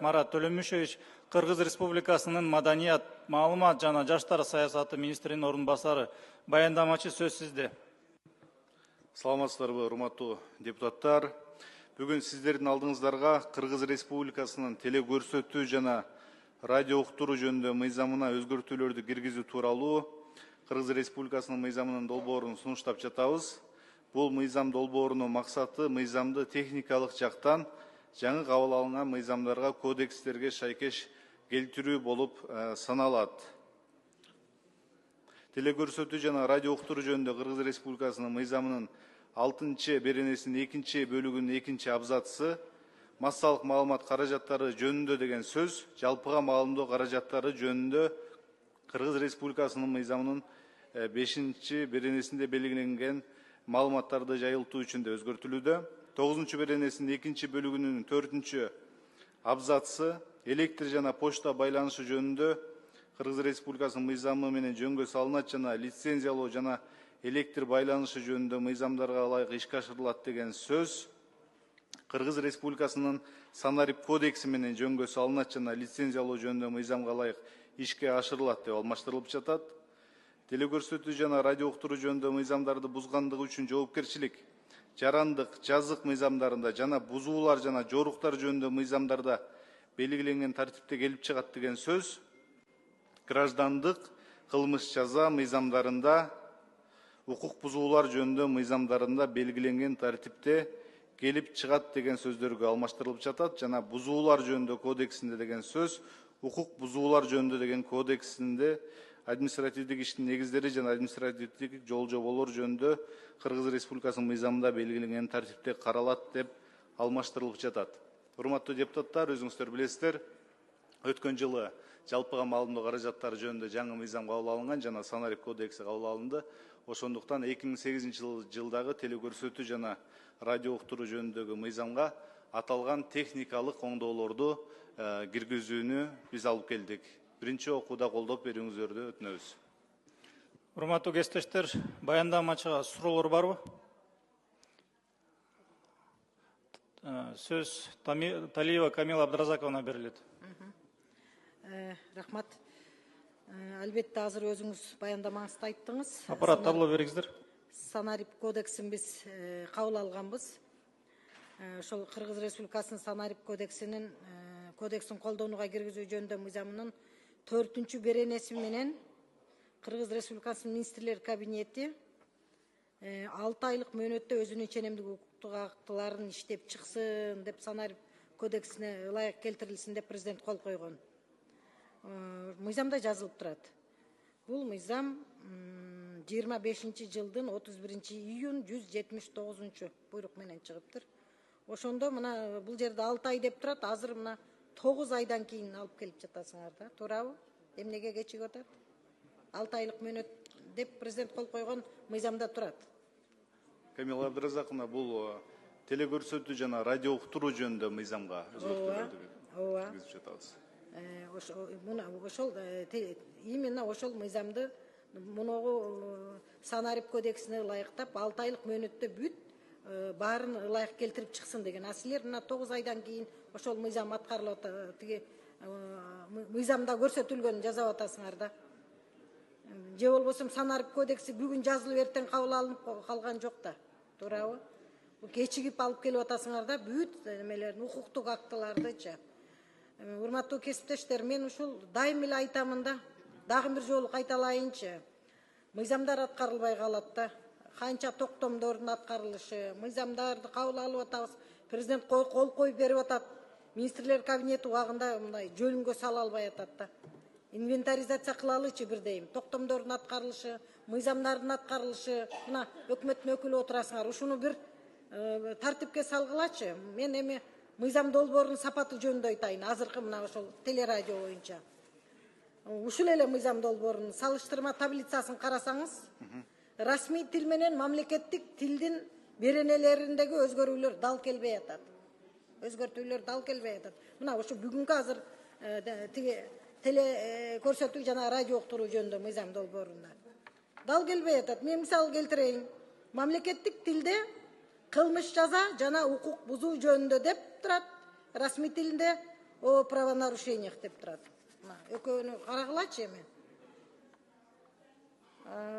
Марат Төлөмүшевич, Кыргыз Республикасынын маданият, маалымат жана жаштар саясаты министринин орун басары. Баяндамачы сөз сизде. Саламатсыздарбы, урматтуу депутаттар. Бүгүн сиздердин алдыңыздарга Кыргыз Республикасынын телекөрсөтүү жана радио уктуруу жөнүндө мыйзамына өзгөртүүлөрдү киргизүү тууралуу Кыргыз Республикасынын мыйзамынын долбоорун сунуштап жатабыз. Бул мыйзам долбоорунун максаты мыйзамды техникалык жактан жаңы кабыл алынган мыйзамдарга, кодекстерге шайкеш келтирүү болуп саналат. Телекөрсөтүү жана радио уктуруу жөнүндө Кыргыз Республикасынын мыйзамынын 6-беренесинин 2-бөлүгүнүн 2-абзацы массалык маалымат каражаттары жөнүндө деген сөз жалпыга маалымдоо каражаттары жөнүндө Кыргыз Республикасынын мыйзамынын 5-беренесинде белгиленген маалыматтарды жайылтуу үчүн да өзгөртүлүүдө. 9-беренесинин 2-бөлүгүнүн 4-абзацы электр жана почта байланышы жөнүндө Кыргыз Республикасынын мыйзамы менен жөнгө салынат жана лицензиялоо жана электр байланышы жөнүндө мыйзамдарга ылайык ишке ашырылат деген сөз Кыргыз Республикасынын Санарип кодекси менен жөнгө салынат жана лицензиялоо жөнүндө мыйзамга ылайык ишке ашырылат деп алмаштырылып жатат. Телекөрсөтүү жана радио уктуруу жөнүндө мыйзамдарды бузгандыгы үчүн жоопкерчилик жарандык, жазык мыйзамдарында жана бузуулар жана жоруктар жөнүндө мыйзамдарда белгиленген тартипте келип чыгат деген сөз граждандык кылмыш жаза мыйзамдарында укук бузуулар жөнүндө мыйзамдарында белгиленген тартипте келип чыгат деген сөздөргө алмаштырылып жатат жана бузуулар жөнүндө кодексинде деген сөз укук бузуулар жөнүндө деген кодексинде административдик иштин негиздери жана административдик жол жоболор жөнүндө Кыргыз Республикасынын мыйзамында белгиленген тартипте каралат деп алмаштырылып жатат. Урматтуу депутаттар, өзүңүздөр билесиздер, өткөн жылы жалпыга маалымдоо каражаттары жөнүндө жаңы мыйзам кабыл алынган жана Санарип кодекси кабыл алынды. Ошондуктан 2008 жылдагы телекөрсөтүү жана радио уктуруу жөнүндөгү мыйзамга аталган техникалык оңдоолорду киргизүүнү биз алып келдик. Биринчи окууда колдоп берүүңүздөрдү өтүнөбүз. Урматтуу кесиптештер, баяндамачыга суроолор барбы? Сөз Талиева Камила Абдразаковна берилет. Рахмат. Албетте азыр өзүңүз баяндамаңызда айттыңыз. Аппарат табло бериңиздер. Санарип кодексин биз кабыл алганбыз. Ошол Кыргыз Республикасынын Санарип кодексин колдонууга киргизүү жөнүндө мыйзамынын 4-беренеси менен Кыргыз Республикасынын министрлер кабинети 6 айлык мөөнөттө өзүнүн ченемдик укуктук актыларын иштеп чыксын деп Санарип кодексине ылайык келтирилсин деп президент кол койгон. Мыйзамда жазылып турат. Бул мыйзам 25-жылдын 31-июнь 179 буйрук менен чыгыптыр. Ошондо мына бул жерде 6 ай деп турат, азыр мына 9 айдан кийин алып келип жатасыңар да, туурабы? Эмнеге кечигип атат? 6 айлык мөөнөт деп президент кол койгон мыйзамда турат. Камила Абдразаковна, бул телекөрсөтүү жана радио уктуруу жөнүндө мыйзамга өзгөртүүлөрдү киргизип жатабыз. Именно ошол мыйзамды муногу Санарип кодексине ылайыктап 6 айлык мөөнөттө бүт баарын ылайык келтирип чыксын деген. Силер мына 9 айдан кийин ошол мыйзам аткарылып тиги мыйзамда көрсөтүлгөн жазап атасыңар да. Же болбосо Санарип кодекси бүгүн жазылып эртең кабыл алынып калган жок да. Туурабы? Кечигип алып келип атасыңар да бүт эмелердин укуктук актылардычы. Урматтуу кесиптештер, мен ушул дайым эле айтамын да, дагы бир жолу кайталайынчы. Мыйзамдар аткарылбай калат да. Канча токтомдордун аткарылышы, мыйзамдарды кабыл алып атабыз. Президент кол коюп берип атат. Министрлер кабинети убагында мындай жөнүнгө сала албай атат да. Инвентаризация кылалычы бирдейм. Токтомдордун аткарылышы, мыйзамдардын аткарылышы, мына өкмөттүн өкүлү отурасыңар. Ушуну бир тартипке салгылачы. Мен эми мыйзам долбоорунун сапаты жөнүндө айтайын. Азыркы мына ошол телерадио боюнча. Ушул эле мыйзам долбоорунун салыштырма таблицасын карасаңыз, расмий тил менен мамлекеттик тилдин беренелериндеги өзгөрүүлөр дал келбей атат. Өзгөртүүлөр дал келбей атат. Мына ошо бүгүнкү азыр тиги теле көрсөтүү жана радио уктуруу жөнүндө мыйзам долбоорунда дал келбей атат. Мен мисал келтирейин. Мамлекеттик тилде кылмыш жаза жана укук бузуу жөнүндө деп турат расмий тилинде. о правонарушениях деп турат. Мына экөөнү карагылачы эми.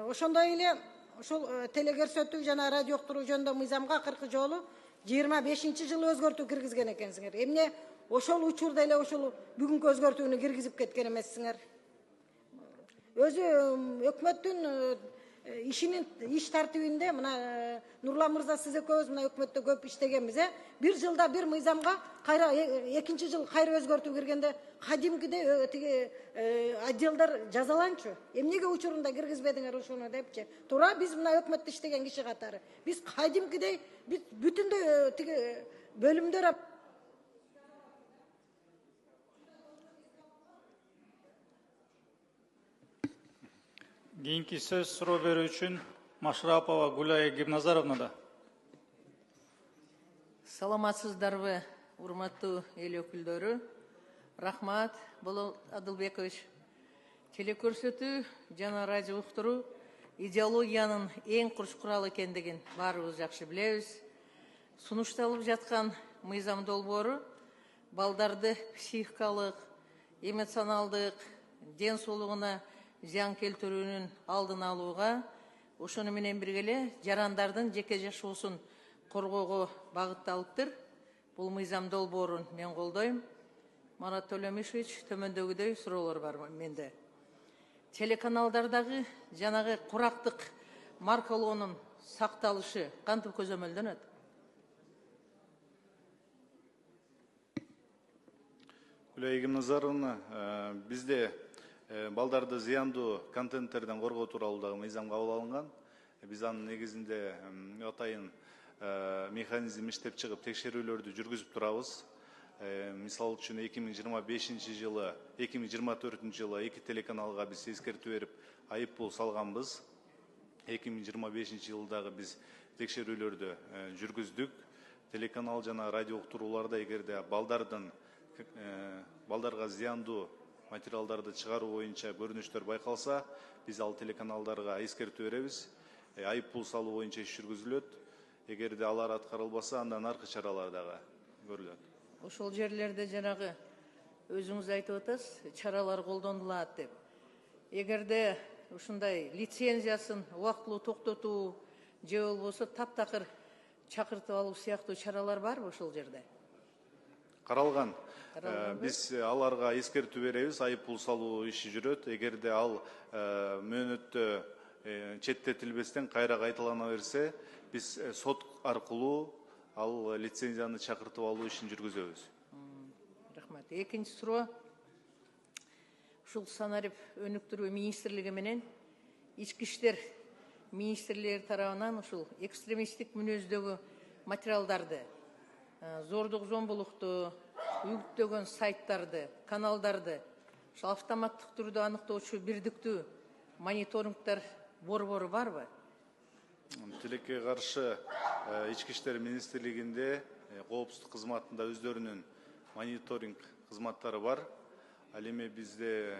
Ошондой эле ошол телекөрсөтүү жана радио уктуруу жөнүндө мыйзамга акыркы жолу 25-жылы өзгөртүү киргизген экенсиңер. Эмне ошол учурда эле ошол бүгүнкү өзгөртүүнү киргизип кеткен эмессиңер? Өзү өкмөттүн иш тартибинде мына Нурлан мырза сиз экөөбүз мына өкмөттө көп иштегенбиз. Бир жылда бир мыйзамга кайра экинчи жыл кайра өзгөртүү киргенде кадимкидей тиги отделдар жазаланчу. Эмнеге учурунда киргизбедиңер ошону депчи. Туура биз мына өкмөттө иштеген киши катары. Биз кадимкидей бүтүндөй тиги бөлүмдөр Кийинки сөз суроо берүү үчүн Машрапова Гулая Гимназаровнада. Саламатсыздарбы, урматтуу эл өкүлдөрү. Рахмат, Болот Адылбекович. Телекөрсөтүү жана радио уктуруу идеологиянын эң курч куралы экендигин баарыбыз жакшы билебиз. Сунушталып жаткан мыйзам долбоору балдарды психикалык, эмоционалдык, ден соолугуна зыян келтирүүнүн алдын алууга, ошону менен бирге эле жарандардын жеке жашоосун коргоого багытталыптыр. Бул мыйзам долбоорун мен колдойм. Марат Төлөмишевич, төмөндөгүдөй суроолор бар менде. Телеканалдардагы жанагы курактык маркалоонун сакталышы кантип көзөмөлдөнөт? Гүлай Гимназаровна, бизде балдарды зыяндуу контенттерден коргоо тууралуу дагы мыйзам кабыл алынган. Биз анын негизинде атайын механизм иштеп чыгып текшерүүлөрдү жүргүзүп турабыз. Мисалы үчүн 2025-жылы, 2024-жылы 2 телеканалга биз эскертүү берип, айып пул салганбыз. 2025-жылдагы биз текшерүүлөрдү жүргүздүк. Телеканал жана радио уктурууларда эгерде балдарга зыяндуу материалдарды чыгаруу боюнча көрүнүштөр байкалса, биз ал телеканалдарга эскертүү беребиз. Айып пул салуу боюнча иш жүргүзүлөт. Эгерде алар аткарылбаса, андан аркы чаралар дагы көрүлөт. Ошол жерлерде жанагы өзүңүз айтып атасыз, чаралар колдонулат деп. Эгерде ушундай лицензиясын убактылуу токтотуу же болбосо таптакыр чакыртып алуу сыяктуу чаралар барбы ошол жерде? Каралган. Биз аларга эскертүү беребиз, айып пул салуу иши жүрөт. Эгерде ал мөөнөттө четтетилбестен кайра кайталана берсе, биз сот аркылуу ал лицензияны чакыртып алуу ишин жүргүзөбүз. Рахмат. Экинчи суроо. Ушул санарип өнүктүрүү министрлиги менен ички иштер министрлиги тарабынан ушул экстремисттик мүнөздөгү материалдарды, зордук зомбулукту, үгүттөгөн сайттарды, каналдарды автоматтык түрдө аныктоочу бирдиктүү мониторингдер борбору барбы? Тилекке каршы ички иштер министрлигинде коопсуздук кызматында өздөрүнүн мониторинг кызматтары бар. Ал эми бизде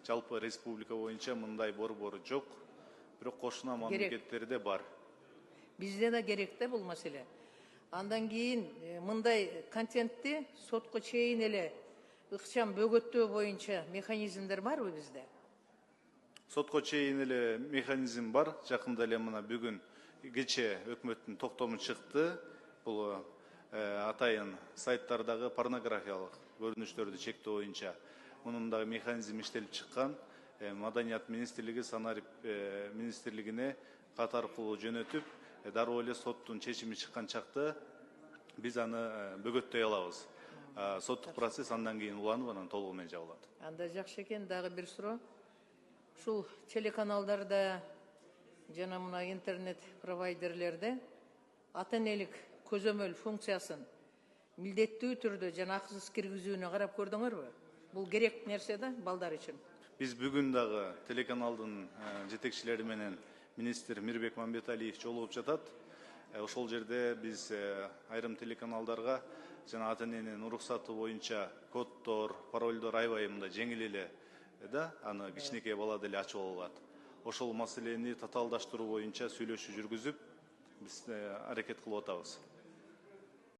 жалпы республика боюнча мындай борбор жок, бирок кошуна мамлекеттерде бар. Бизде да керек да бул маселе. Андан кийин мындай контентти сотко чейин эле ыкчам бөгөттөө боюнча механизмдер барбы бизде? Сотко чейин эле механизм бар. Жакында эле мына бүгүн кече өкмөттүн токтому чыкты. Бул атайын сайттардагы порнографиялык көрүнүштөрдү чектөө боюнча мунун дагы механизм иштелип чыккан. Маданият министрлиги санарип министрлигине кат аркылуу жөнөтүп, дароо эле соттун чечими чыккан чакта биз аны бөгөттөй алабыз. Соттук процесс андан кийин уланып, анан толугу менен жабылат. Анда жакшы экен. Дагы бир суроо. Ушул телеканалдарда жана мына интернет провайдерлерде ата-энелик көзөмөл функциясын милдеттүү түрдө жана акысыз киргизүүнү карап көрдүңөрбү? Бул керек нерсе да балдар үчүн. Биз бүгүн дагы телеканалдын жетекчилери менен министр Мирбек Мамбеталиев жолугуп жатат. Ошол жерде биз айрым телеканалдарга жана ата-эненин уруксаты боюнча коддор, паролдор аябай мындай жеңил эле аны кичинекей бала деле ачып ала алат. Ошол маселени татаалдаштыруу боюнча сүйлөшүү жүргүзүп, биз аракет кылып атабыз.